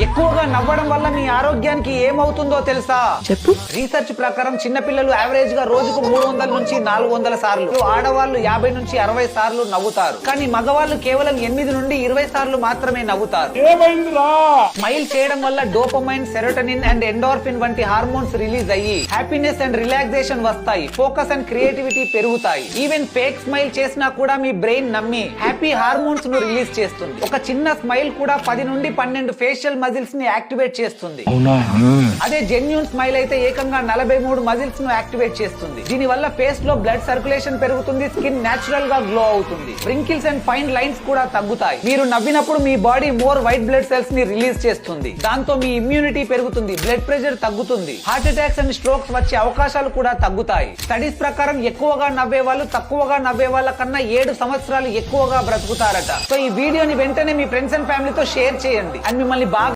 ఎక్కువగా నవ్వడం వల్ల మీ ఆరోగ్యానికి ఏమవుతుందో తెలుసా? చెప్పు. రీసెర్చ్ ప్రకారం చిన్నపిల్లలు యావరేజ్ గా రోజుకు 300 నుంచి 400 సార్లు, ఆడవాళ్ళు 50 నుంచి 60 సార్లు నవ్వుతారు. కానీ మగవాళ్ళు కేవలం 8 నుండి 20 సార్లు మాత్రమే నవ్వుతారు. స్మైల్ చేయడం వల్ల డోపమైన్, సెరోటోనిన్ అండ్ ఎండోర్ఫిన్ వంటి హార్మోన్స్ రిలీజ్ అయ్యి హ్యాపీనెస్ అండ్ రిలాక్సేషన్ వస్తాయి. ఫోకస్ అండ్ క్రియేటివిటీ పెరుగుతాయి. ఈవెన్ ఫేక్ స్మైల్ చేసినా కూడా మీ బ్రెయిన్ నమ్మి హ్యాపీ హార్మోన్స్ ను రిలీజ్ చేస్తుంది. ఒక చిన్న స్మైల్ కూడా 10 నుండి 12 ఫేషియల్ మజిల్స్ ని యాక్టివేట్ చేస్తుంది. అదే జెన్యూన్ స్మైల్ అయితే ఏకంగా 43 మజిల్స్ ను యాక్టివేట్ చేస్తుంది. దీని వల్ల ఫేస్ లో బ్లడ్ సర్క్యులేషన్ పెరుగుతుంది. స్కిన్ నేచురల్ గా గ్లో అవుతుంది. రింకిల్స్ అండ్ ఫైన్ లైన్స్ కూడా తగ్గుతాయి. మీరు నవ్వినప్పుడు మీ body more white blood cells ని రిలీజ్ చేస్తుంది. దాంతో మీ ఇమ్యూనిటీ పెరుగుతుంది. బ్లడ్ ప్రెషర్ తగ్గుతుంది. హార్ట్ అటాక్స్ అండ్ స్ట్రోక్స్ వచ్చే అవకాశాలు కూడా తగ్గుతాయి. స్టడీస్ ప్రకారం ఎక్కువగా నవ్వే వాళ్ళు తక్కువగా నవ్వే వాళ్ళ కన్నా 7 సంవత్సరాలు ఎక్కువగా బ్రతుకుతారట. సో ఈ వీడియోని వెంటనే మీ ఫ్రెండ్స్ అండ్ ఫ్యామిలీతో షేర్ చేయండి. అండ్ మిమ్మల్ని బాగా